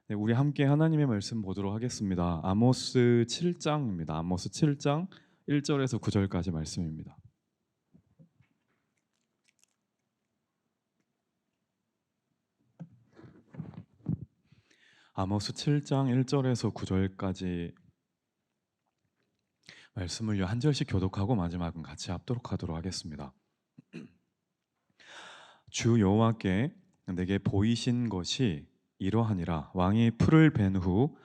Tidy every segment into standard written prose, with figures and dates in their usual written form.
네, 우리 함께 하나님의 말씀 보도록 하겠습니다. 아모스 7장입니다. 아모스 7장 1절에서 9절까지 말씀입니다. 아모스 7장 1절에서 9절까지 말씀을 한 절씩 교독하고 마지막은 같이 합독하도록 하겠습니다. 주 여호와께 내게 보이신 것이 이러하니라. 왕이 풀을 벤 후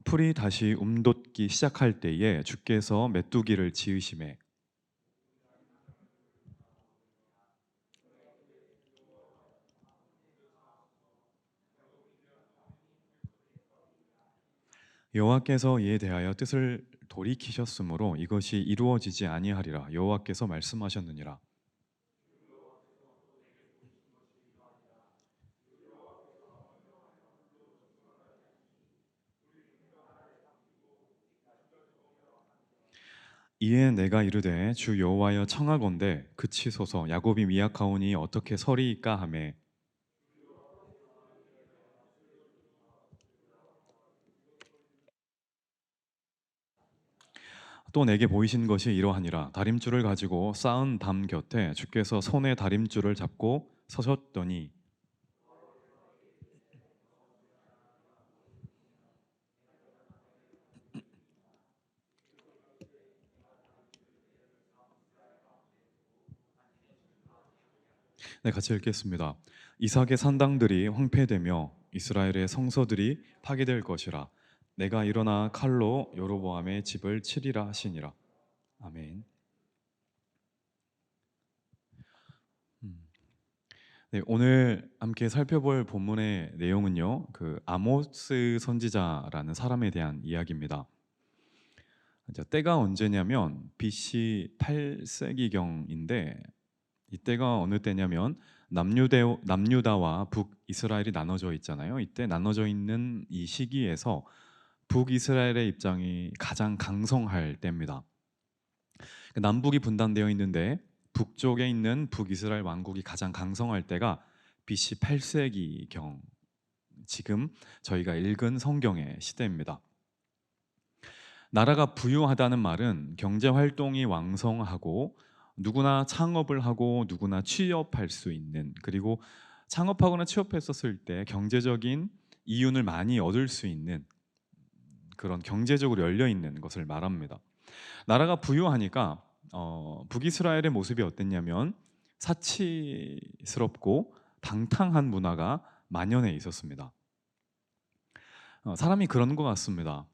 풀이 다시 움돋기 시작할 때에 주께서 메뚜기를 지으심에 여호와께서 이에 대하여 뜻을 돌이키셨으므로 이것이 이루어지지 아니하리라. 여호와께서 말씀하셨느니라. 이에 내가 이르되 주 여호와여 청하건대 그치소서. 야곱이 미약하오니 어떻게 서리이까 하매 또 내게 보이신 것이 이러하니라. 다림줄을 가지고 쌓은 담 곁에 주께서 손에 다림줄을 잡고 서셨더니 네, 같이 읽겠습니다. 이삭의 산당들이 황폐되며 이스라엘의 성소들이 파괴될 것이라. 내가 일어나 칼로 여로보암의 집을 치리라 하시니라. 아멘. 음. 네, 오늘 함께 살펴볼 본문의 내용은요, 그 아모스 선지자라는 사람에 대한 이야기입니다. 이제 때가 언제냐면 BC 8세기경인데, 이때가 어느 때냐면 남유다와 북이스라엘이 나눠져 있잖아요. 이때 나눠져 있는 이 시기에서 북이스라엘의 입장이 가장 강성할 때입니다. 남북이 분단되어 있는데 북쪽에 있는 북이스라엘 왕국이 가장 강성할 때가 BC 8세기경, 지금 저희가 읽은 성경의 시대입니다. 나라가 부유하다는 말은 경제 활동이 왕성하고 누구나 창업을 하고 누구나 취업할 수 있는, 그리고 창업하거나 취업했었을 때 경제적인 이윤을 많이 얻을 수 있는 그런 경제적으로 열려 있는 것을 말합니다. 나라가 부유하니까 북이스라엘의 모습이 어땠냐면 사치스럽고 방탕한 문화가 만연해 있었습니다. 사람이 그런 것 같습니다.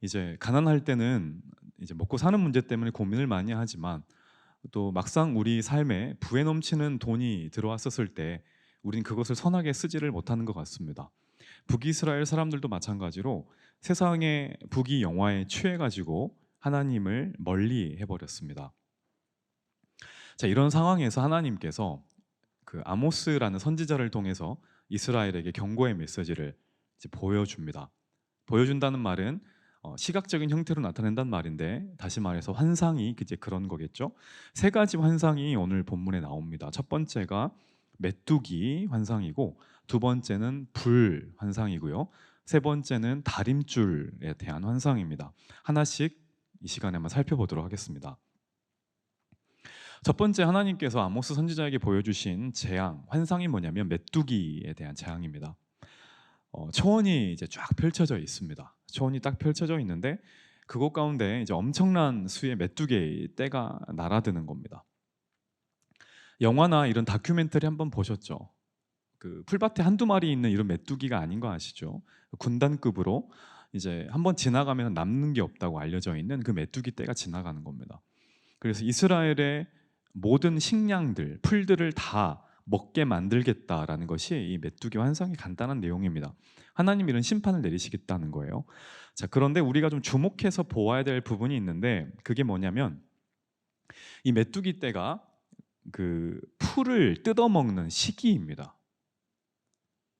이제 가난할 때는 이제 먹고 사는 문제 때문에 고민을 많이 하지만 또 막상 우리 삶에 부에 넘치는 돈이 들어왔었을 때 우린 그것을 선하게 쓰지를 못하는 것 같습니다. 북이스라엘 사람들도 마찬가지로 세상의 부귀 영화에 취해가지고 하나님을 멀리 해버렸습니다. 자, 이런 상황에서 하나님께서 그 아모스라는 선지자를 통해서 이스라엘에게 경고의 메시지를 이제 보여줍니다. 보여준다는 말은 시각적인 형태로 나타낸다는 말인데, 다시 말해서 환상이 이제 그런 거겠죠. 세 가지 환상이 오늘 본문에 나옵니다. 첫 번째가 메뚜기 환상이고, 두 번째는 불 환상이고요, 세 번째는 다림줄에 대한 환상입니다. 하나씩 이 시간에 한번 살펴보도록 하겠습니다. 첫 번째, 하나님께서 아모스 선지자에게 보여주신 재앙, 환상이 뭐냐면 메뚜기에 대한 재앙입니다. 초원이 이제 쫙 펼쳐져 있습니다. 초원이 딱 펼쳐져 있는데 그곳 가운데 이제 엄청난 수의 메뚜기의 떼가 날아드는 겁니다. 영화나 이런 다큐멘터리 한번 보셨죠? 그 풀밭에 한두 마리 있는 이런 메뚜기가 아닌 거 아시죠? 군단급으로 이제 한번 지나가면 남는 게 없다고 알려져 있는 그 메뚜기 떼가 지나가는 겁니다. 그래서 이스라엘의 모든 식량들, 풀들을 다 먹게 만들겠다라는 것이 이 메뚜기 환상의 간단한 내용입니다. 하나님 이런 심판을 내리시겠다는 거예요. 자, 그런데 우리가 좀 주목해서 보아야 될 부분이 있는데, 그게 뭐냐면 이 메뚜기 떼가 그 풀을 뜯어먹는 시기입니다.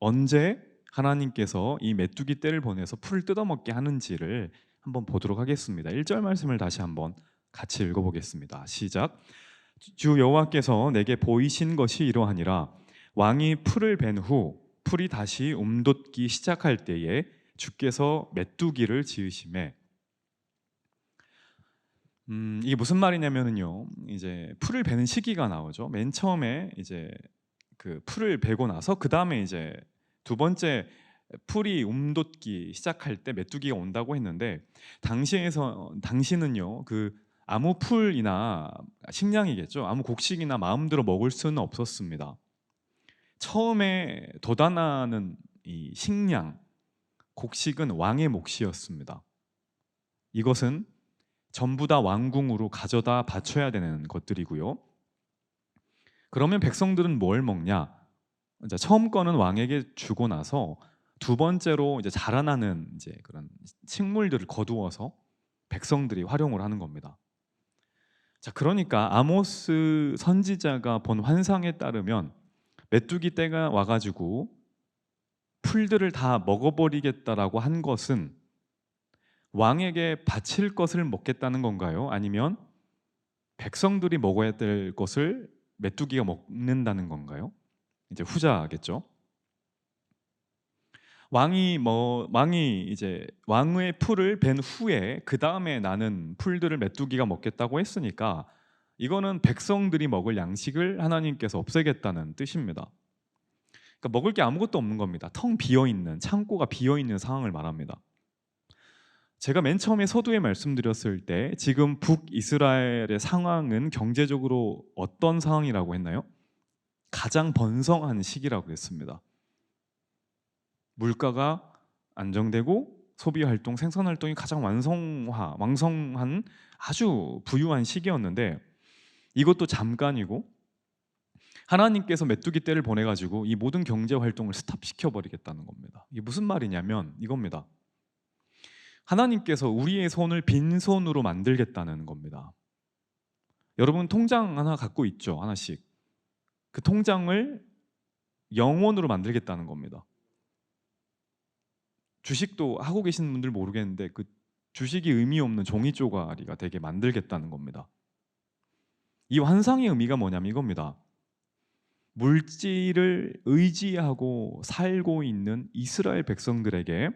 언제 하나님께서 이 메뚜기 떼를 보내서 풀을 뜯어먹게 하는지를 한번 보도록 하겠습니다. 1절 말씀을 다시 한번 같이 읽어보겠습니다. 시작. 주 여호와께서 내게 보이신 것이 이러하니라. 왕이 풀을 벤 후 풀이 다시 움돋기 시작할 때에 주께서 메뚜기를 지으심에. 이게 무슨 말이냐면은요. 이제 풀을 베는 시기가 나오죠. 맨 처음에 이제 그 풀을 베고 나서 그다음에 이제 두 번째 풀이 움돋기 시작할 때 메뚜기가 온다고 했는데, 당시는요. 그 아무 풀이나 식량이겠죠. 아무 곡식이나 마음대로 먹을 수는 없었습니다. 처음에 돋아나는 이 식량, 곡식은 왕의 몫이었습니다. 이것은 전부 다 왕궁으로 가져다 바쳐야 되는 것들이고요. 그러면 백성들은 뭘 먹냐? 이제 처음 거는 왕에게 주고 나서 두 번째로 이제 자라나는 이제 그런 식물들을 거두어서 백성들이 활용을 하는 겁니다. 자, 그러니까 아모스 선지자가 본 환상에 따르면 메뚜기 때가 와가지고 풀들을 다 먹어버리겠다라고 한 것은 왕에게 바칠 것을 먹겠다는 건가요? 아니면 백성들이 먹어야 될 것을 메뚜기가 먹는다는 건가요? 이제 후자겠죠. 왕이 이제 왕의 풀을 벤 후에 그 다음에 나는 풀들을 메뚜기가 먹겠다고 했으니까 이거는 백성들이 먹을 양식을 하나님께서 없애겠다는 뜻입니다. 그러니까 먹을 게 아무것도 없는 겁니다. 텅 비어 있는, 창고가 비어 있는 상황을 말합니다. 제가 맨 처음에 서두에 말씀드렸을 때 지금 북이스라엘의 상황은 경제적으로 어떤 상황이라고 했나요? 가장 번성한 시기라고 했습니다. 물가가 안정되고 소비 활동, 생산 활동이 가장 왕성한 아주 부유한 시기였는데, 이것도 잠깐이고 하나님께서 메뚜기 떼를 보내 가지고 이 모든 경제 활동을 스탑시켜 버리겠다는 겁니다. 이게 무슨 말이냐면 이겁니다. 하나님께서 우리의 손을 빈손으로 만들겠다는 겁니다. 여러분 통장 하나 갖고 있죠, 하나씩. 그 통장을 영원으로 만들겠다는 겁니다. 주식도 하고 계신 분들 모르겠는데 그 주식이 의미 없는 종이 쪼가리가 되게 만들겠다는 겁니다. 이 환상의 의미가 뭐냐면 이겁니다. 물질을 의지하고 살고 있는 이스라엘 백성들에게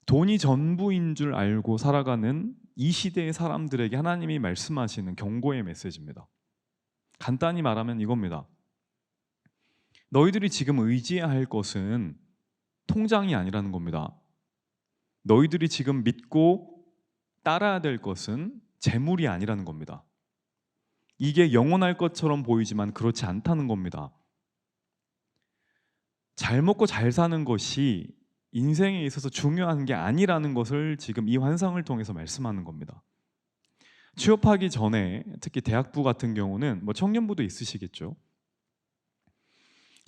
돈이 전부인 줄 알고 살아가는 이 시대의 사람들에게 하나님이 말씀하시는 경고의 메시지입니다. 간단히 말하면 이겁니다. 너희들이 지금 의지해야 할 것은 통장이 아니라는 겁니다. 너희들이 지금 믿고 따라야 될 것은 재물이 아니라는 겁니다. 이게 영원할 것처럼 보이지만 그렇지 않다는 겁니다. 잘 먹고 잘 사는 것이 인생에 있어서 중요한 게 아니라는 것을 지금 이 환상을 통해서 말씀하는 겁니다. 취업하기 전에 특히 대학부 같은 경우는 뭐 청년부도 있으시겠죠.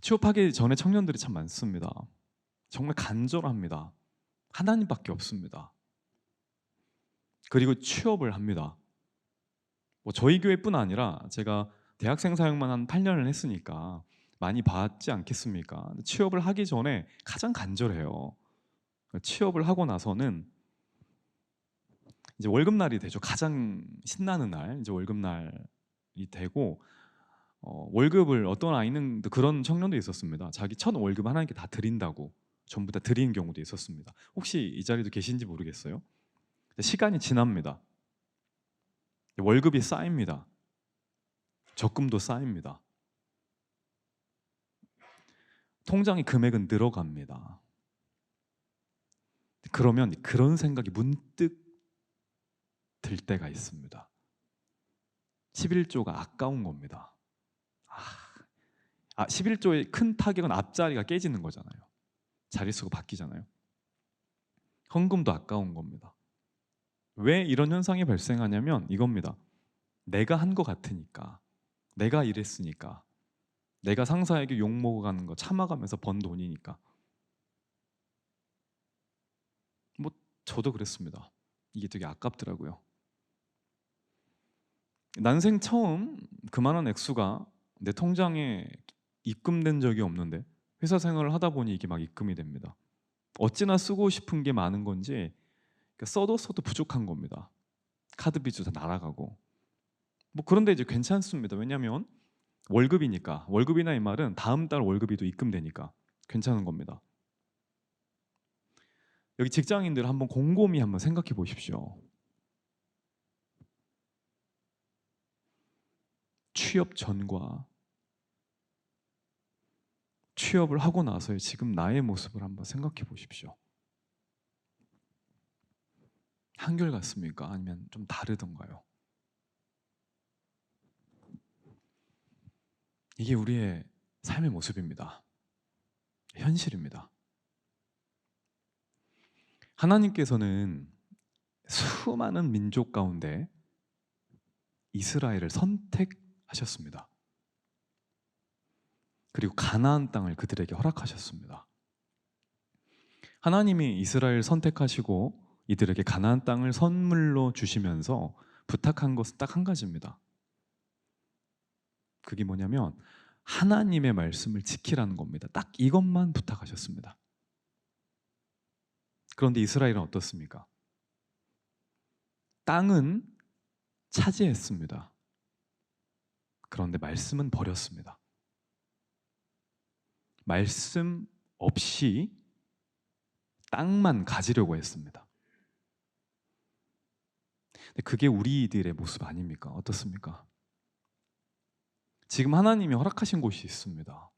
취업하기 전에 청년들이 참 많습니다. 정말 간절합니다. 하나님밖에 없습니다. 그리고 취업을 합니다. 뭐 저희 교회뿐 아니라 제가 대학생 사역만 한 8년을 했으니까 많이 봤지 않겠습니까? 취업을 하기 전에 가장 간절해요. 취업을 하고 나서는 이제 월급날이 되죠. 가장 신나는 날, 이제 월급날이 되고 월급을 어떤 아이는 그런 청년도 있었습니다. 자기 첫 월급 하나님께 다 드린다고 전부 다 드리는 경우도 있었습니다. 혹시 이 자리도 계신지 모르겠어요. 시간이 지납니다. 월급이 쌓입니다. 적금도 쌓입니다. 통장의 금액은 늘어갑니다. 그러면 그런 생각이 문득 들 때가 있습니다. 11조가 아까운 겁니다. 11조의 큰 타격은 앞자리가 깨지는 거잖아요. 자릿수가 바뀌잖아요. 헌금도 아까운 겁니다. 왜 이런 현상이 발생하냐면 이겁니다. 내가 한 것 같으니까, 내가 일했으니까, 내가 상사에게 욕먹어가는 거 참아가면서 번 돈이니까. 뭐 저도 그랬습니다. 이게 되게 아깝더라고요. 난생 처음 그만한 액수가 내 통장에 입금된 적이 없는데 회사 생활을 하다 보니 이게 막 입금이 됩니다. 어찌나 쓰고 싶은 게 많은 건지 써도 부족한 겁니다. 카드 빚도 다 날아가고. 뭐 그런데 이제 괜찮습니다. 왜냐하면 월급이니까. 월급이나 이 말은 다음 달 월급이 또 입금되니까. 괜찮은 겁니다. 여기 직장인들 한번 곰곰이 한번 생각해 보십시오. 취업 전과 취업을 하고 나서의 지금 나의 모습을 한번 생각해 보십시오. 한결같습니까? 아니면 좀 다르던가요? 이게 우리의 삶의 모습입니다. 현실입니다. 하나님께서는 수많은 민족 가운데 이스라엘을 선택하셨습니다. 그리고 가나안 땅을 그들에게 허락하셨습니다. 하나님이 이스라엘 선택하시고 이들에게 가나안 땅을 선물로 주시면서 부탁한 것은 딱 한 가지입니다. 그게 뭐냐면 하나님의 말씀을 지키라는 겁니다. 딱 이것만 부탁하셨습니다. 그런데 이스라엘은 어떻습니까? 땅은 차지했습니다. 그런데 말씀은 버렸습니다. 말씀 없이 땅만 가지려고 했습니다. 근데 그게 우리들의 모습 아닙니까? 어떻습니까? 지금 하나님이 허락하신 곳이 있습니다.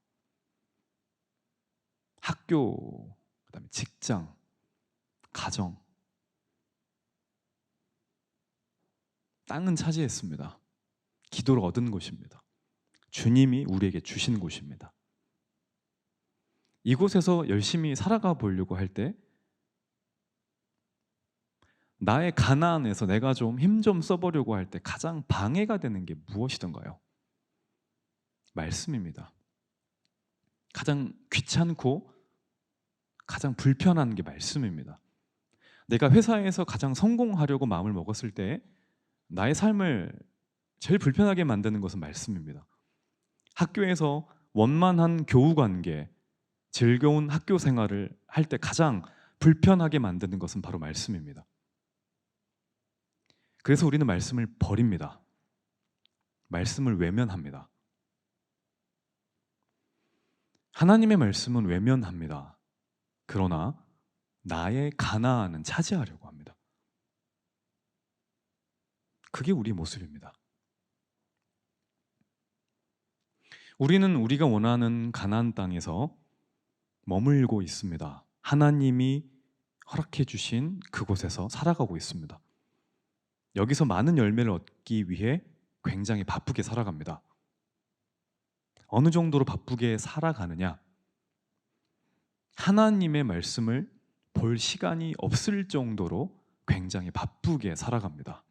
학교, 그다음에 직장, 가정. 땅은 차지했습니다. 기도를 얻은 곳입니다. 주님이 우리에게 주신 곳입니다. 이곳에서 열심히 살아가 보려고 할 때 나의 가나안에서 내가 좀 힘 좀 써보려고 할 때 가장 방해가 되는 게 무엇이던가요? 말씀입니다. 가장 귀찮고 가장 불편한 게 말씀입니다. 내가 회사에서 가장 성공하려고 마음을 먹었을 때 나의 삶을 제일 불편하게 만드는 것은 말씀입니다. 학교에서 원만한 교우 관계, 즐거운 학교 생활을 할 때 가장 불편하게 만드는 것은 바로 말씀입니다. 그래서 우리는 말씀을 버립니다. 말씀을 외면합니다. 하나님의 말씀은 외면합니다. 그러나 나의 가나안은 차지하려고 합니다. 그게 우리의 모습입니다. 우리는 우리가 원하는 가나안 땅에서 머물고 있습니다. 하나님이 허락해 주신 그곳에서 살아가고 있습니다. 여기서 많은 열매를 얻기 위해 굉장히 바쁘게 살아갑니다. 어느 정도로 바쁘게 살아가느냐? 하나님의 말씀을 볼 시간이 없을 정도로 굉장히 바쁘게 살아갑니다.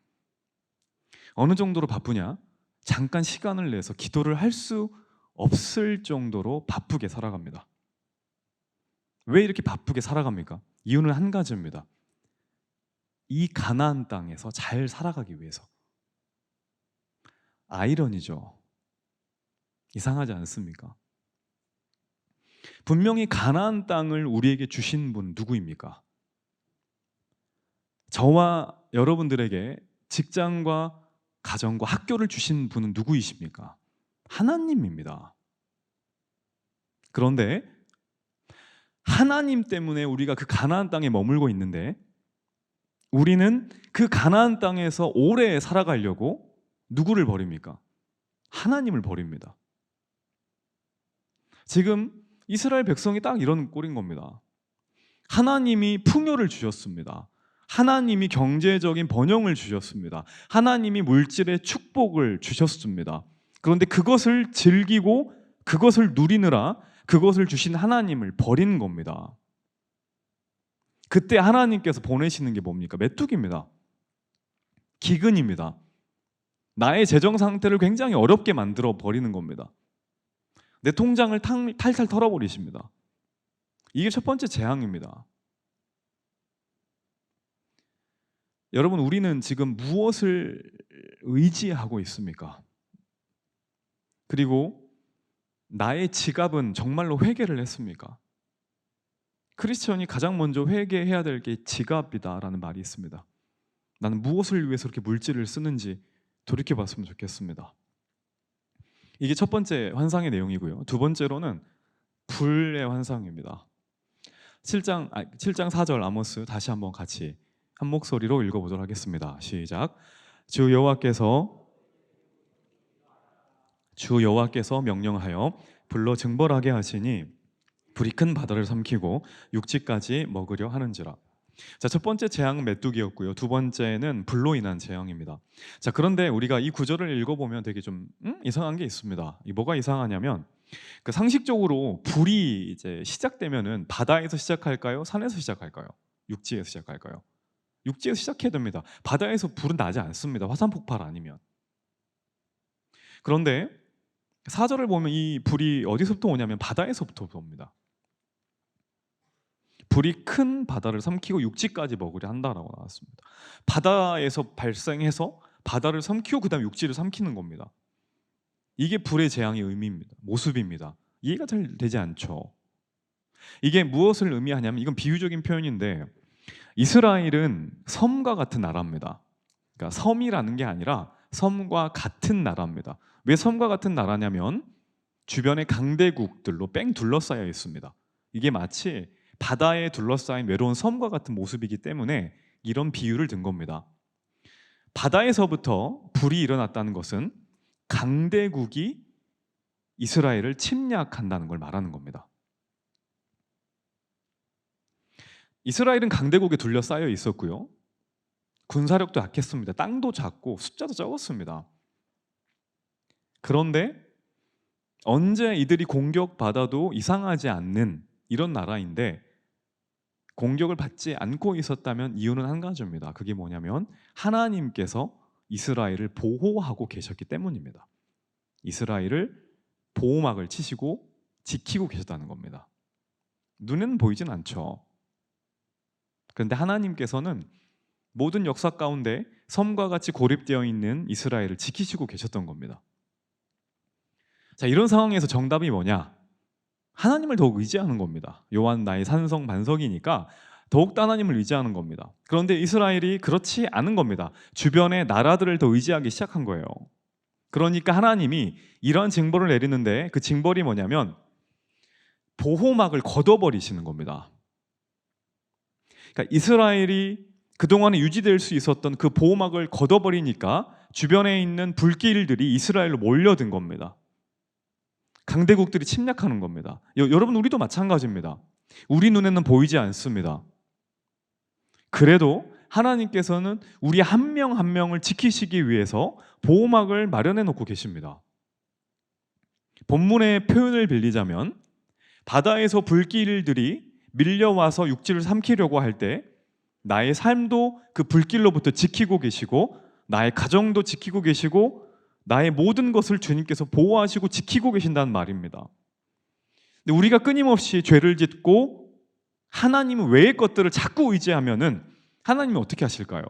어느 정도로 바쁘냐? 잠깐 시간을 내서 기도를 할 수 없을 정도로 바쁘게 살아갑니다. 왜 이렇게 바쁘게 살아갑니까? 이유는 한 가지입니다. 이 가나안 땅에서 잘 살아가기 위해서. 아이러니죠. 이상하지 않습니까? 분명히 가나안 땅을 우리에게 주신 분 누구입니까? 저와 여러분들에게 직장과 가정과 학교를 주신 분은 누구이십니까? 하나님입니다. 그런데 하나님 때문에 우리가 그 가나안 땅에 머물고 있는데 우리는 그 가나안 땅에서 오래 살아가려고 누구를 버립니까? 하나님을 버립니다. 지금 이스라엘 백성이 딱 이런 꼴인 겁니다. 하나님이 풍요를 주셨습니다. 하나님이 경제적인 번영을 주셨습니다. 하나님이 물질의 축복을 주셨습니다. 그런데 그것을 즐기고 그것을 누리느라 그것을 주신 하나님을 버린 겁니다. 그때 하나님께서 보내시는 게 뭡니까? 메뚜기입니다. 기근입니다. 나의 재정 상태를 굉장히 어렵게 만들어 버리는 겁니다. 내 통장을 탈탈 털어버리십니다. 이게 첫 번째 재앙입니다. 여러분, 우리는 지금 무엇을 의지하고 있습니까? 그리고 나의 지갑은 정말로 회개를 했습니까? 크리스천이 가장 먼저 회개해야 될 게 지갑이다라는 말이 있습니다. 나는 무엇을 위해서 그렇게 물질을 쓰는지 돌이켜봤으면 좋겠습니다. 이게 첫 번째 환상의 내용이고요. 두 번째로는 불의 환상입니다. 7장 4절 아모스 다시 한번 같이 한 목소리로 읽어보도록 하겠습니다. 시작. 주 여호와께서 명령하여 불로 증벌하게 하시니 불이 큰 바다를 삼키고 육지까지 먹으려 하는지라. 자, 첫 번째 재앙은 메뚜기였고요. 두 번째는 불로 인한 재앙입니다. 자, 그런데 우리가 이 구절을 읽어보면 되게 좀 이상한 게 있습니다. 이 뭐가 이상하냐면 그 상식적으로 불이 이제 시작되면은 바다에서 시작할까요? 산에서 시작할까요? 육지에서 시작할까요? 육지에서 시작해야 됩니다. 바다에서 불은 나지 않습니다. 화산 폭발 아니면. 그런데 사절을 보면 이 불이 어디서부터 오냐면 바다에서부터 옵니다. 불이 큰 바다를 삼키고 육지까지 먹으려 한다라고 나왔습니다. 바다에서 발생해서 바다를 삼키고 그다음 육지를 삼키는 겁니다. 이게 불의 재앙의 의미입니다. 모습입니다. 이해가 잘 되지 않죠. 이게 무엇을 의미하냐면 이건 비유적인 표현인데 이스라엘은 섬과 같은 나라입니다. 그러니까 섬이라는 게 아니라 섬과 같은 나라입니다. 왜 섬과 같은 나라냐면 주변에 강대국들로 뺑 둘러싸여 있습니다. 이게 마치 바다에 둘러싸인 외로운 섬과 같은 모습이기 때문에 이런 비유를 든 겁니다. 바다에서부터 불이 일어났다는 것은 강대국이 이스라엘을 침략한다는 걸 말하는 겁니다. 이스라엘은 강대국에 둘러싸여 있었고요. 군사력도 약했습니다. 땅도 작고 숫자도 적었습니다. 그런데 언제 이들이 공격받아도 이상하지 않는 이런 나라인데 공격을 받지 않고 있었다면 이유는 한 가지입니다. 그게 뭐냐면 하나님께서 이스라엘을 보호하고 계셨기 때문입니다. 이스라엘을 보호막을 치시고 지키고 계셨다는 겁니다. 눈에는 보이진 않죠. 그런데 하나님께서는 모든 역사 가운데 섬과 같이 고립되어 있는 이스라엘을 지키시고 계셨던 겁니다. 자, 이런 상황에서 정답이 뭐냐? 하나님을 더욱 의지하는 겁니다. 요한 나의 산성 반석이니까 더욱 하나님을 의지하는 겁니다. 그런데 이스라엘이 그렇지 않은 겁니다. 주변의 나라들을 더 의지하기 시작한 거예요. 그러니까 하나님이 이러한 징벌을 내리는데 그 징벌이 뭐냐면 보호막을 걷어버리시는 겁니다. 그러니까 이스라엘이 그동안에 유지될 수 있었던 그 보호막을 걷어버리니까 주변에 있는 불길들이 이스라엘로 몰려든 겁니다. 강대국들이 침략하는 겁니다. 여러분, 우리도 마찬가지입니다. 우리 눈에는 보이지 않습니다. 그래도 하나님께서는 우리 한 명 한 명을 지키시기 위해서 보호막을 마련해 놓고 계십니다. 본문의 표현을 빌리자면 바다에서 불길들이 밀려와서 육지를 삼키려고 할 때 나의 삶도 그 불길로부터 지키고 계시고 나의 가정도 지키고 계시고 나의 모든 것을 주님께서 보호하시고 지키고 계신다는 말입니다. 근데 우리가 끊임없이 죄를 짓고 하나님 외의 것들을 자꾸 의지하면은 하나님이 어떻게 하실까요?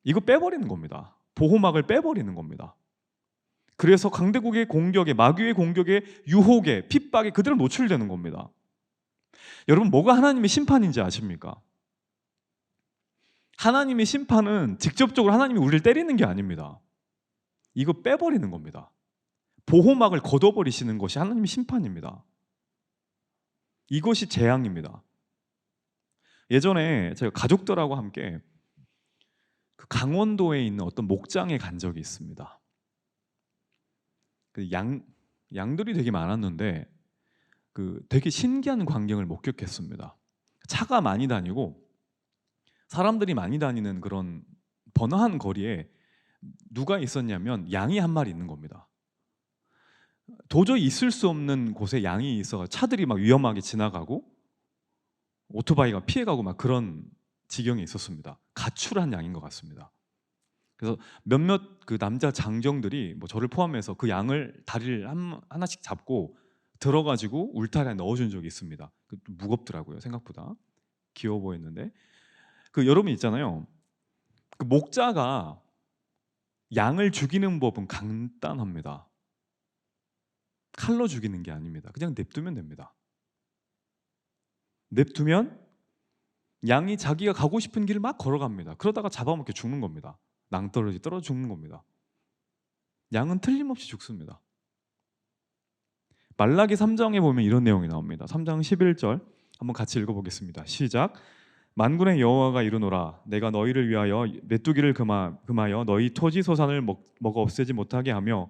이거 빼버리는 겁니다. 보호막을 빼버리는 겁니다. 그래서 강대국의 공격에, 마귀의 공격에, 유혹에, 핍박에 그대로 노출되는 겁니다. 여러분, 뭐가 하나님의 심판인지 아십니까? 하나님의 심판은 직접적으로 하나님이 우리를 때리는 게 아닙니다. 이거 빼버리는 겁니다. 보호막을 걷어버리시는 것이 하나님의 심판입니다. 이것이 재앙입니다. 예전에 제가 가족들하고 함께 그 강원도에 있는 어떤 목장에 간 적이 있습니다. 그 양들이 되게 많았는데 그 되게 신기한 광경을 목격했습니다. 차가 많이 다니고 사람들이 많이 다니는 그런 번화한 거리에 누가 있었냐면 양이 한 마리 있는 겁니다. 도저히 있을 수 없는 곳에 양이 있어 차들이 막 위험하게 지나가고 오토바이가 피해가고 막 그런 지경이 있었습니다. 가출한 양인 것 같습니다. 그래서 몇몇 그 남자 장정들이 뭐 저를 포함해서 그 양을 다리를 하나씩 잡고 들어가지고 울타리에 넣어준 적이 있습니다. 무겁더라고요. 생각보다 귀여워 보였는데 그 여러분 있잖아요. 그 목자가 양을 죽이는 법은 간단합니다. 칼로 죽이는 게 아닙니다. 그냥 냅두면 됩니다. 냅두면 양이 자기가 가고 싶은 길을 막 걸어갑니다. 그러다가 잡아먹게 죽는 겁니다. 낭떠러지 떨어져 죽는 겁니다. 양은 틀림없이 죽습니다. 말라기 3장에 보면 이런 내용이 나옵니다. 3장 11절 한번 같이 읽어보겠습니다. 시작. 만군의 여호와가 이르노라 내가 너희를 위하여 메뚜기를 금하여 너희 토지 소산을 먹어 없애지 못하게 하며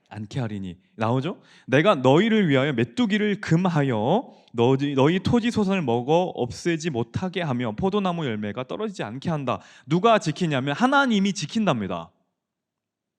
않게 하리니. 나오죠? 내가 너희를 위하여 메뚜기를 금하여 너희 토지 소산을 먹어 없애지 못하게 하며 포도나무 열매가 떨어지지 않게 한다. 누가 지키냐면 하나님이 지킨답니다.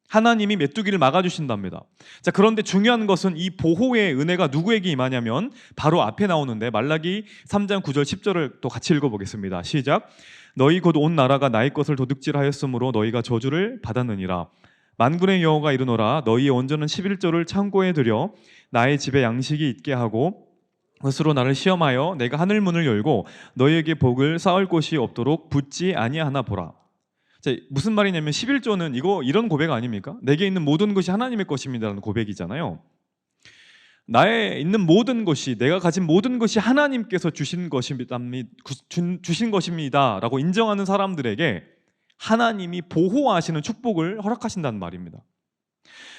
하나님이 메뚜기를 막아주신답니다. 자, 그런데 중요한 것은 이 보호의 은혜가 누구에게 임하냐면 바로 앞에 나오는데 말라기 3장 9절 10절을 또 같이 읽어보겠습니다. 시작. 너희 곧 온 나라가 나의 것을 도둑질하였으므로 너희가 저주를 받았느니라. 만군의 여호와가 이르노라 너희의 온전한 11조를 창고에 들여 나의 집에 양식이 있게 하고 그것으로 나를 시험하여 내가 하늘 문을 열고 너희에게 복을 쌓을 곳이 없도록 붙지 아니하나 보라. 자, 무슨 말이냐면 11조는 이런 고백 아닙니까? 내게 있는 모든 것이 하나님의 것입니다라는 고백이잖아요. 나의 있는 모든 것이, 내가 가진 모든 것이 하나님께서 주신 것입니다라고 인정하는 사람들에게 하나님이 보호하시는 축복을 허락하신다는 말입니다.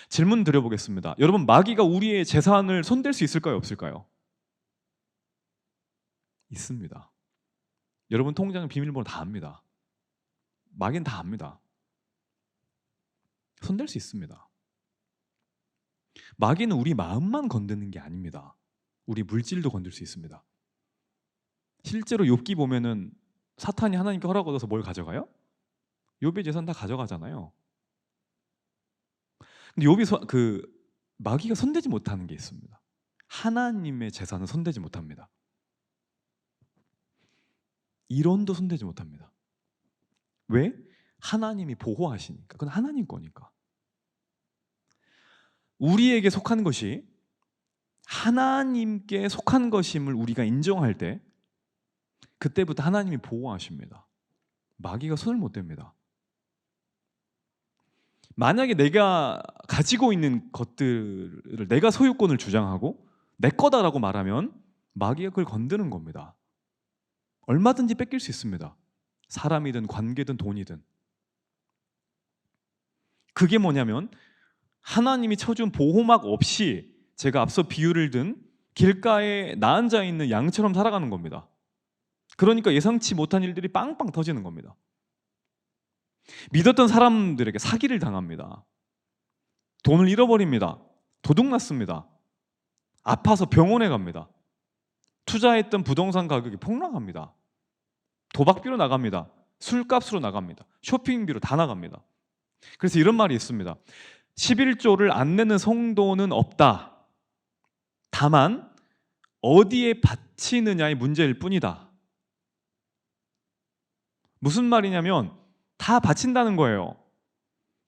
질문 드려보겠습니다. 여러분, 마귀가 우리의 재산을 손댈 수 있을까요? 없을까요? 있습니다. 여러분 통장 비밀번호 다 압니다. 마귀는 다 압니다. 손댈 수 있습니다. 마귀는 우리 마음만 건드는 게 아닙니다. 우리 물질도 건들 수 있습니다. 실제로 욥기 보면은 사탄이 하나님께 허락 얻어서 뭘 가져가요? 욥의 재산 다 가져가잖아요. 근데 욥이 마귀가 손대지 못하는 게 있습니다. 하나님의 재산은 손대지 못합니다. 1원도 손대지 못합니다. 왜? 하나님이 보호하시니까. 그건 하나님 거니까. 우리에게 속한 것이 하나님께 속한 것임을 우리가 인정할 때 그때부터 하나님이 보호하십니다. 마귀가 손을 못 댑니다. 만약에 내가 가지고 있는 것들을 내가 소유권을 주장하고 내 거다라고 말하면 마귀가 그걸 건드는 겁니다. 얼마든지 뺏길 수 있습니다. 사람이든 관계든 돈이든. 그게 뭐냐면 하나님이 쳐준 보호막 없이 제가 앞서 비유를 든 길가에 나앉아 있는 양처럼 살아가는 겁니다. 그러니까 예상치 못한 일들이 빵빵 터지는 겁니다. 믿었던 사람들에게 사기를 당합니다. 돈을 잃어버립니다. 도둑났습니다. 아파서 병원에 갑니다. 투자했던 부동산 가격이 폭락합니다. 도박비로 나갑니다. 술값으로 나갑니다. 쇼핑비로 다 나갑니다. 그래서 이런 말이 있습니다. 11조를 안 내는 성도는 없다. 다만 어디에 바치느냐의 문제일 뿐이다. 무슨 말이냐면 다 바친다는 거예요.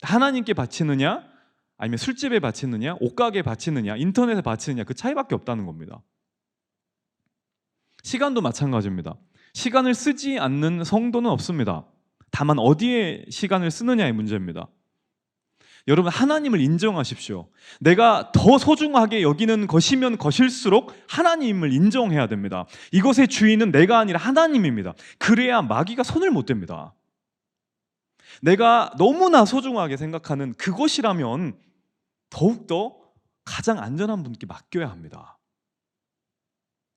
하나님께 바치느냐, 아니면 술집에 바치느냐, 옷가게에 바치느냐, 인터넷에 바치느냐, 그 차이밖에 없다는 겁니다. 시간도 마찬가지입니다. 시간을 쓰지 않는 성도는 없습니다. 다만 어디에 시간을 쓰느냐의 문제입니다. 여러분, 하나님을 인정하십시오. 내가 더 소중하게 여기는 것이면 것일수록 하나님을 인정해야 됩니다. 이것의 주인은 내가 아니라 하나님입니다. 그래야 마귀가 손을 못 댑니다. 내가 너무나 소중하게 생각하는 그것이라면 더욱더 가장 안전한 분께 맡겨야 합니다.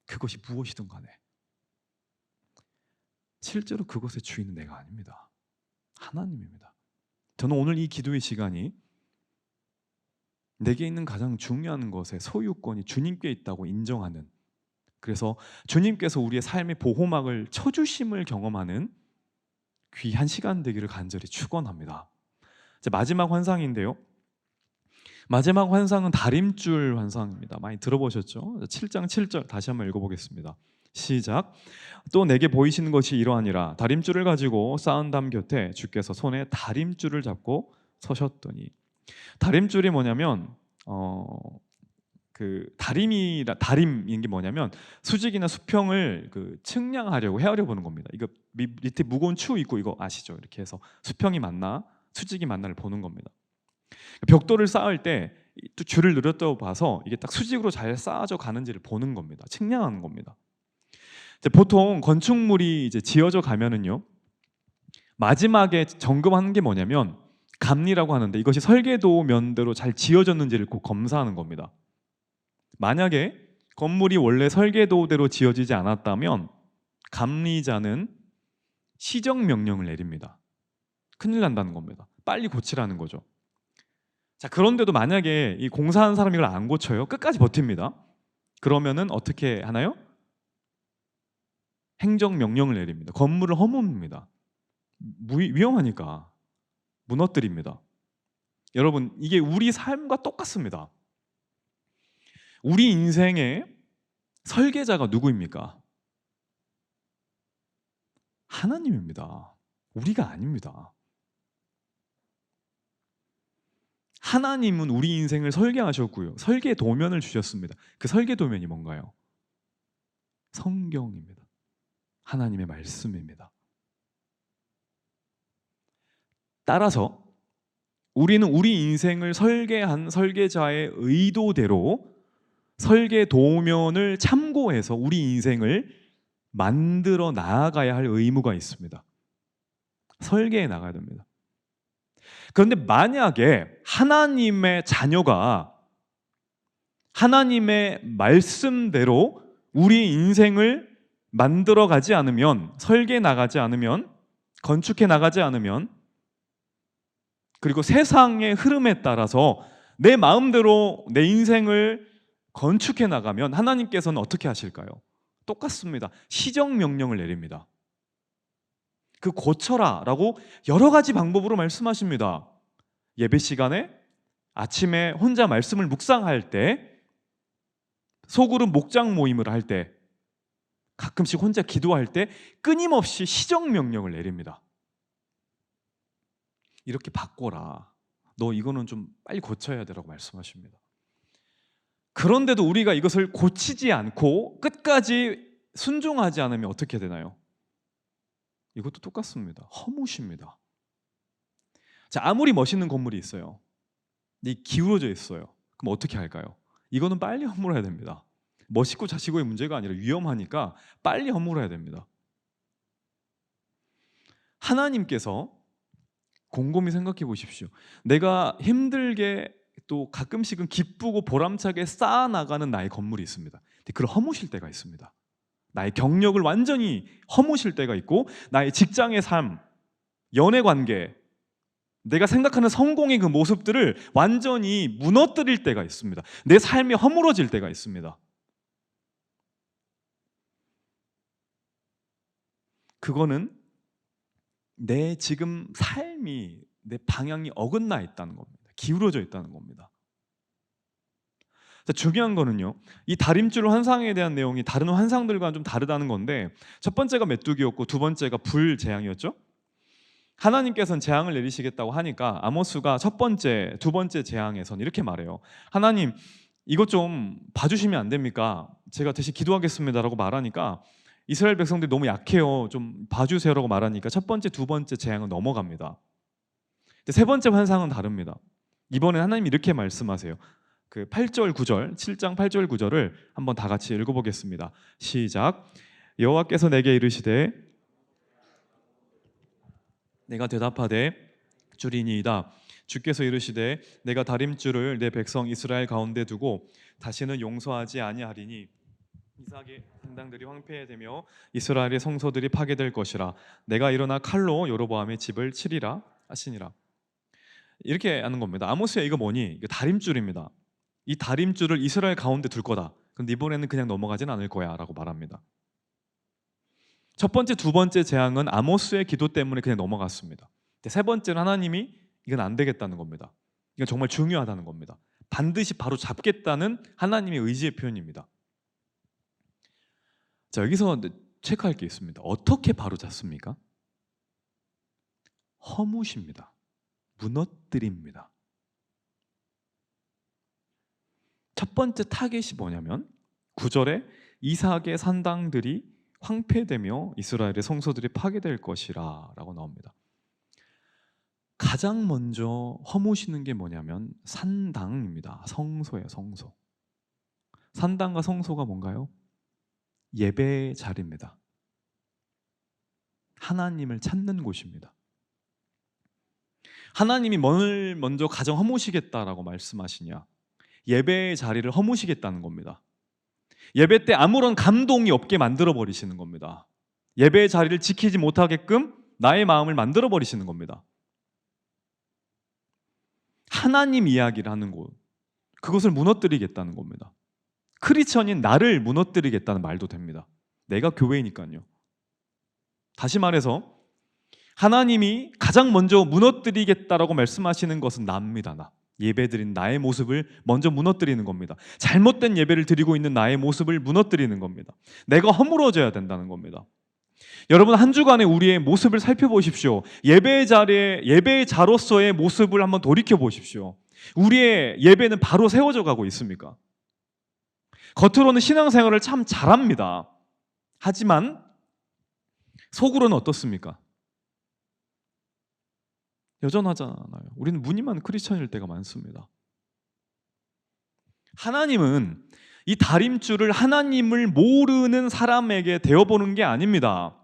그것이 무엇이든 간에. 실제로 그것의 주인은 내가 아닙니다. 하나님입니다. 저는 오늘 이 기도의 시간이 내게 있는 가장 중요한 것의 소유권이 주님께 있다고 인정하는, 그래서 주님께서 우리의 삶의 보호막을 쳐주심을 경험하는 귀한 시간 되기를 간절히 축원합니다. 마지막 환상인데요. 마지막 환상은 다림줄 환상입니다. 많이 들어보셨죠? 7장 7절 다시 한번 읽어보겠습니다. 시작. 또 내게 보이시는 것이 이러하니라. 다림줄을 가지고 쌓은 담 곁에 주께서 손에 다림줄을 잡고 서셨더니. 다림줄이 뭐냐면 다림인 게 뭐냐면 수직이나 수평을 측량하려고 헤아려 보는 겁니다. 이거 밑에 무거운 추 있고 이거 아시죠? 이렇게 해서 수평이 맞나 수직이 맞나를 보는 겁니다. 벽돌을 쌓을 때 또 줄을 늘었다고 봐서 이게 딱 수직으로 잘 쌓아져 가는지를 보는 겁니다. 측량하는 겁니다. 보통 건축물이 이제 지어져 가면은요, 마지막에 점검하는 게 뭐냐면 감리라고 하는데 이것이 설계도면대로 잘 지어졌는지를 꼭 검사하는 겁니다. 만약에 건물이 원래 설계도대로 지어지지 않았다면 감리자는 시정명령을 내립니다. 큰일 난다는 겁니다. 빨리 고치라는 거죠. 자, 그런데도 만약에 이 공사한 사람이 이걸 안 고쳐요. 끝까지 버팁니다. 그러면은 어떻게 하나요? 행정명령을 내립니다. 건물을 허뭅니다. 위험하니까 무너뜨립니다. 여러분, 이게 우리 삶과 똑같습니다. 우리 인생의 설계자가 누구입니까? 하나님입니다. 우리가 아닙니다. 하나님은 우리 인생을 설계하셨고요. 설계 도면을 주셨습니다. 그 설계 도면이 뭔가요? 성경입니다. 하나님의 말씀입니다. 따라서 우리는 우리 인생을 설계한 설계자의 의도대로 설계 도면을 참고해서 우리 인생을 만들어 나아가야 할 의무가 있습니다. 설계해 나가야 됩니다. 그런데 만약에 하나님의 자녀가 하나님의 말씀대로 우리 인생을 만들어 가지 않으면, 설계해 나가지 않으면, 건축해 나가지 않으면, 그리고 세상의 흐름에 따라서 내 마음대로 내 인생을 건축해 나가면 하나님께서는 어떻게 하실까요? 똑같습니다. 시정명령을 내립니다. 그 고쳐라 라고 여러 가지 방법으로 말씀하십니다. 예배 시간에, 아침에 혼자 말씀을 묵상할 때, 소그룹 목장 모임을 할 때, 가끔씩 혼자 기도할 때 끊임없이 시정명령을 내립니다. 이렇게 바꿔라. 너 이거는 좀 빨리 고쳐야 되라고 말씀하십니다. 그런데도 우리가 이것을 고치지 않고 끝까지 순종하지 않으면 어떻게 되나요? 이것도 똑같습니다. 허무십니다. 자, 아무리 멋있는 건물이 있어요. 이 기울어져 있어요. 그럼 어떻게 할까요? 이거는 빨리 허물어야 됩니다. 멋있고 자시고의 문제가 아니라 위험하니까 빨리 허물어야 됩니다. 하나님께서 곰곰이 생각해 보십시오. 내가 힘들게 또 가끔씩은 기쁘고 보람차게 쌓아나가는 나의 건물이 있습니다. 근데 그걸 허무실 때가 있습니다. 나의 경력을 완전히 허무실 때가 있고, 나의 직장의 삶, 연애 관계, 내가 생각하는 성공의 그 모습들을 완전히 무너뜨릴 때가 있습니다. 내 삶이 허물어질 때가 있습니다. 그거는 내 지금 삶이, 내 방향이 어긋나 있다는 겁니다. 기울어져 있다는 겁니다. 자, 중요한 거는요, 이 다림줄 환상에 대한 내용이 다른 환상들과는 좀 다르다는 건데, 첫 번째가 메뚜기였고 두 번째가 불재앙이었죠. 하나님께서는 재앙을 내리시겠다고 하니까 아모스가 첫 번째, 두 번째 재앙에서는 이렇게 말해요. 하나님, 이것 좀 봐주시면 안 됩니까? 제가 대신 기도하겠습니다라고 말하니까 이스라엘 백성들이 너무 약해요, 좀 봐주세요라고 말하니까 첫 번째, 두 번째 재앙은 넘어갑니다. 근데 세 번째 환상은 다릅니다. 이번에 하나님이 이렇게 말씀하세요. 그 8절 9절, 7장 8절 9절을 한번 다 같이 읽어보겠습니다. 시작. 여호와께서 내게 이르시되 내가 대답하되 주리니이다. 주께서 이르시되 내가 다림줄을 내 백성 이스라엘 가운데 두고 다시는 용서하지 아니하리니 이삭의 산당들이 황폐되며 이스라엘의 성소들이 파괴될 것이라. 내가 일어나 칼로 여로보암의 집을 치리라 하시니라. 이렇게 하는 겁니다. 아모스야, 이거 뭐니? 이거 다림줄입니다. 이 다림줄을 이스라엘 가운데 둘 거다. 근데 이번에는 그냥 넘어가진 않을 거야 라고 말합니다. 첫 번째, 두 번째 재앙은 아모스의 기도 때문에 그냥 넘어갔습니다. 세 번째는 하나님이 이건 안 되겠다는 겁니다. 이건 정말 중요하다는 겁니다. 반드시 바로 잡겠다는 하나님의 의지의 표현입니다. 자, 여기서 체크할 게 있습니다. 어떻게 바로 잡습니까? 허무십니다. 무너뜨립니다. 첫 번째 타겟이 뭐냐면 9절에 이삭의 산당들이 황폐되며 이스라엘의 성소들이 파괴될 것이라 라고 나옵니다. 가장 먼저 허무시는 게 뭐냐면 산당입니다. 성소예요. 성소. 산당과 성소가 뭔가요? 예배의 자리입니다. 하나님을 찾는 곳입니다. 하나님이 뭘 먼저 가정 허무시겠다라고 말씀하시냐? 예배의 자리를 허무시겠다는 겁니다. 예배 때 아무런 감동이 없게 만들어 버리시는 겁니다. 예배의 자리를 지키지 못하게끔 나의 마음을 만들어 버리시는 겁니다. 하나님 이야기를 하는 곳, 그것을 무너뜨리겠다는 겁니다. 크리스천인 나를 무너뜨리겠다는 말도 됩니다. 내가 교회니까요. 다시 말해서 하나님이 가장 먼저 무너뜨리겠다라고 말씀하시는 것은 나입니다. 나. 예배드린 나의 모습을 먼저 무너뜨리는 겁니다. 잘못된 예배를 드리고 있는 나의 모습을 무너뜨리는 겁니다. 내가 허물어져야 된다는 겁니다. 여러분, 한 주간의 우리의 모습을 살펴보십시오. 예배의 자리에, 예배의 자로서의 모습을 한번 돌이켜 보십시오. 우리의 예배는 바로 세워져 가고 있습니까? 겉으로는 신앙생활을 참 잘합니다. 하지만 속으로는 어떻습니까? 여전하잖아요. 우리는 무늬만 크리스천일 때가 많습니다. 하나님은 이 다림줄을 하나님을 모르는 사람에게 대어보는 게 아닙니다.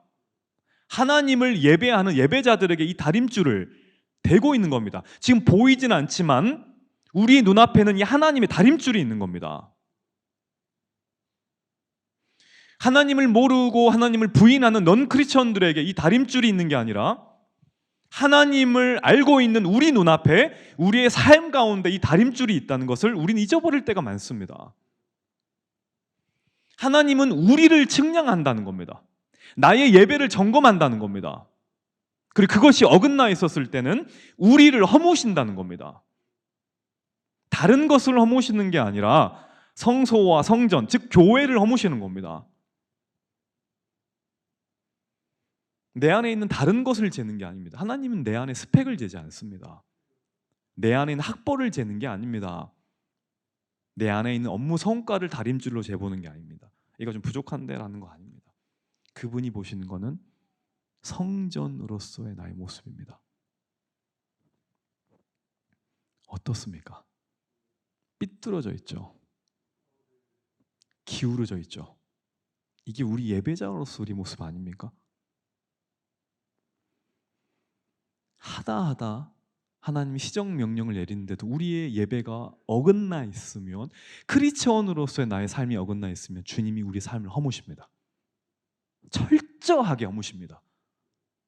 하나님을 예배하는 예배자들에게 이 다림줄을 대고 있는 겁니다. 지금 보이진 않지만 우리 눈앞에는 이 하나님의 다림줄이 있는 겁니다. 하나님을 모르고 하나님을 부인하는 넌 크리스천들에게 이 다림줄이 있는 게 아니라 하나님을 알고 있는 우리 눈앞에 우리의 삶 가운데 이 다림줄이 있다는 것을 우리는 잊어버릴 때가 많습니다. 하나님은 우리를 측량한다는 겁니다. 나의 예배를 점검한다는 겁니다. 그리고 그것이 어긋나 있었을 때는 우리를 허무신다는 겁니다. 다른 것을 허무시는 게 아니라 성소와 성전, 즉 교회를 허무시는 겁니다. 내 안에 있는 다른 것을 재는 게 아닙니다. 하나님은 내 안에 스펙을 재지 않습니다. 내 안에 있는 학벌을 재는 게 아닙니다. 내 안에 있는 업무 성과를 다림줄로 재보는 게 아닙니다. 이거 좀 부족한데 라는 거 아닙니다. 그분이 보시는 거는 성전으로서의 나의 모습입니다. 어떻습니까? 삐뚤어져 있죠. 기울어져 있죠. 이게 우리 예배자로서 우리 모습 아닙니까? 하다 하나님이 시정명령을 내리는데도 우리의 예배가 어긋나 있으면, 크리스천으로서의 나의 삶이 어긋나 있으면 주님이 우리 삶을 허무십니다. 철저하게 허무십니다.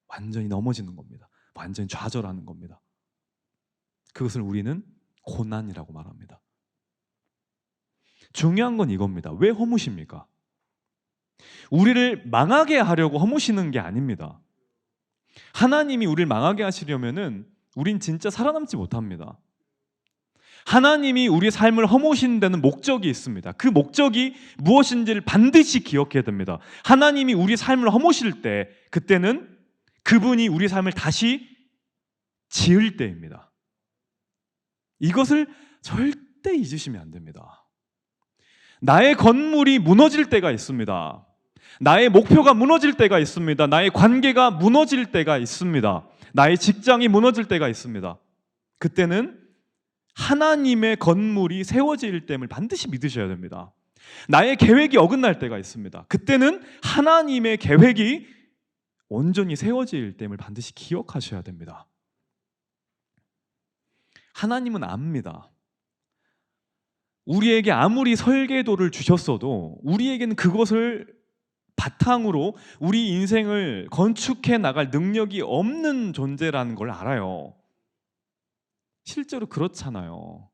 완전히 넘어지는 겁니다. 완전히 좌절하는 겁니다. 그것을 우리는 고난이라고 말합니다. 중요한 건 이겁니다. 왜 허무십니까? 우리를 망하게 하려고 허무시는 게 아닙니다. 하나님이 우리를 망하게 하시려면은 우린 진짜 살아남지 못합니다. 하나님이 우리의 삶을 허무시는 데는 목적이 있습니다. 그 목적이 무엇인지를 반드시 기억해야 됩니다. 하나님이 우리의 삶을 허무실 때, 그때는 그분이 우리의 삶을 다시 지을 때입니다. 이것을 절대 잊으시면 안 됩니다. 나의 건물이 무너질 때가 있습니다. 나의 목표가 무너질 때가 있습니다. 나의 관계가 무너질 때가 있습니다. 나의 직장이 무너질 때가 있습니다. 그때는 하나님의 건물이 세워질 됨을 반드시 믿으셔야 됩니다. 나의 계획이 어긋날 때가 있습니다. 그때는 하나님의 계획이 온전히 세워질 됨을 반드시 기억하셔야 됩니다. 하나님은 압니다. 우리에게 아무리 설계도를 주셨어도 우리에게는 그것을 바탕으로 우리 인생을 건축해 나갈 능력이 없는 존재라는 걸 알아요. 실제로 그렇잖아요.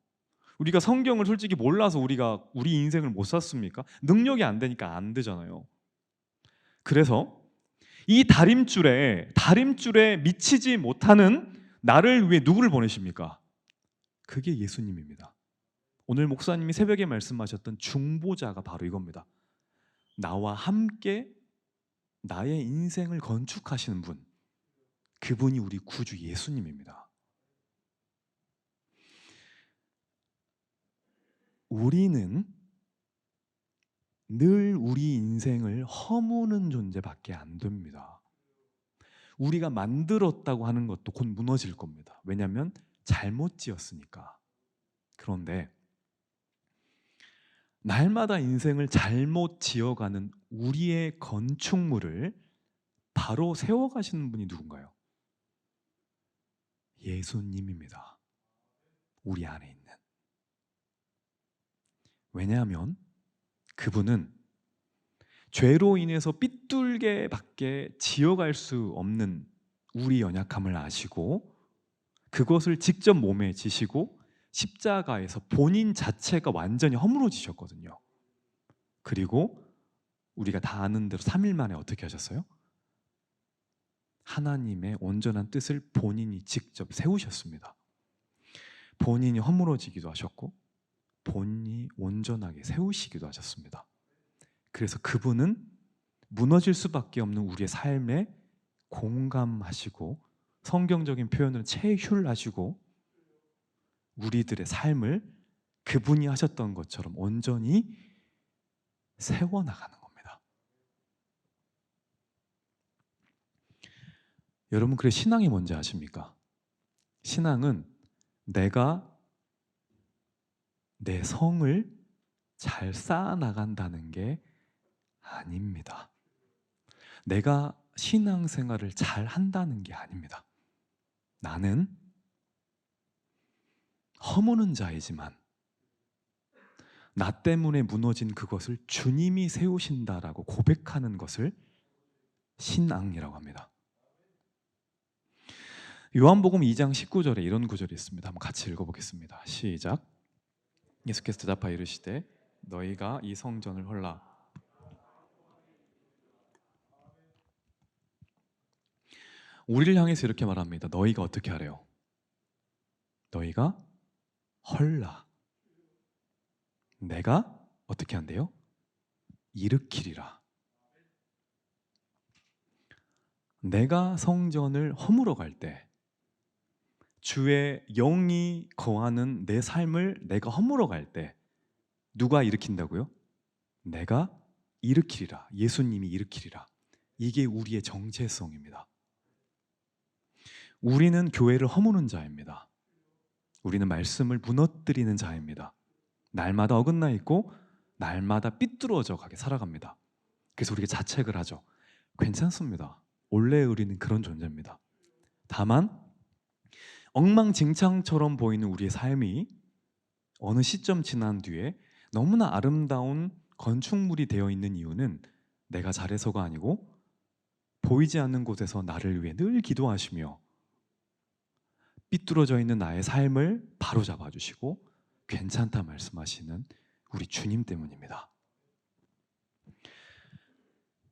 우리가 성경을 솔직히 몰라서 우리가 우리 인생을 못 샀습니까? 능력이 안 되니까 안 되잖아요. 그래서 이 다림줄에 미치지 못하는 나를 위해 누구를 보내십니까? 그게 예수님입니다. 오늘 목사님이 새벽에 말씀하셨던 중보자가 바로 이겁니다. 나와 함께 나의 인생을 건축하시는 분, 그분이 우리 구주 예수님입니다. 우리는 늘 우리 인생을 허무는 존재밖에 안 됩니다. 우리가 만들었다고 하는 것도 곧 무너질 겁니다. 왜냐하면 잘못 지었으니까. 그런데 날마다 인생을 잘못 지어가는 우리의 건축물을 바로 세워가시는 분이 누군가요? 예수님입니다. 우리 안에 있는. 왜냐하면 그분은 죄로 인해서 삐뚤게밖에 지어갈 수 없는 우리 연약함을 아시고 그것을 직접 몸에 지시고 십자가에서 본인 자체가 완전히 허물어지셨거든요. 그리고 우리가 다 아는 대로 3일 만에 어떻게 하셨어요? 하나님의 온전한 뜻을 본인이 직접 세우셨습니다. 본인이 허물어지기도 하셨고 본인이 온전하게 세우시기도 하셨습니다. 그래서 그분은 무너질 수밖에 없는 우리의 삶에 공감하시고 성경적인 표현은 체휼하시고 우리들의 삶을 그분이 하셨던 것처럼 온전히 세워나가는 겁니다. 여러분, 그래 신앙이 뭔지 아십니까? 신앙은 내가 내 성을 잘 쌓아나간다는 게 아닙니다. 내가 신앙생활을 잘 한다는 게 아닙니다. 나는 허무는 자이지만 나 때문에 무너진 그것을 주님이 세우신다라고 고백하는 것을 신앙이라고 합니다. 요한복음 2장 19절에 이런 구절이 있습니다. 한번 같이 읽어보겠습니다. 시작. 예수께서 대답하여 이르시되 너희가 이 성전을 헐라. 우리를 향해서 이렇게 말합니다. 너희가 어떻게 하래요? 너희가 헐라. 내가 어떻게 한대요? 일으키리라. 내가 성전을 허물어 갈 때 주의 영이 거하는 내 삶을 내가 허물어 갈 때 누가 일으킨다고요? 내가 일으키리라. 예수님이 일으키리라. 이게 우리의 정체성입니다. 우리는 교회를 허무는 자입니다. 우리는 말씀을 무너뜨리는 자입니다. 날마다 어긋나 있고 날마다 삐뚤어져 가게 살아갑니다. 그래서 우리가 자책을 하죠. 괜찮습니다. 원래 우리는 그런 존재입니다. 다만 엉망진창처럼 보이는 우리의 삶이 어느 시점 지난 뒤에 너무나 아름다운 건축물이 되어 있는 이유는 내가 잘해서가 아니고 보이지 않는 곳에서 나를 위해 늘 기도하시며 삐뚤어져 있는 나의 삶을 바로잡아 주시고 괜찮다 말씀하시는 우리 주님 때문입니다.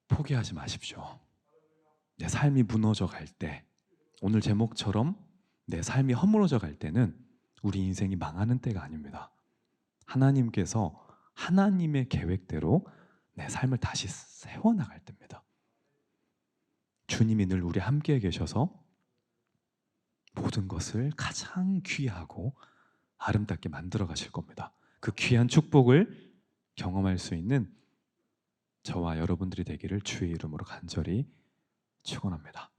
포기하지 마십시오. 내 삶이 무너져 갈 때, 오늘 제목처럼 내 삶이 허물어져 갈 때는 우리 인생이 망하는 때가 아닙니다. 하나님께서 하나님의 계획대로 내 삶을 다시 세워나갈 때입니다. 주님이 늘 우리 함께 계셔서 모든 것을 가장 귀하고 아름답게 만들어 가실 겁니다. 그 귀한 축복을 경험할 수 있는 저와 여러분들이 되기를 주의 이름으로 간절히 축원합니다.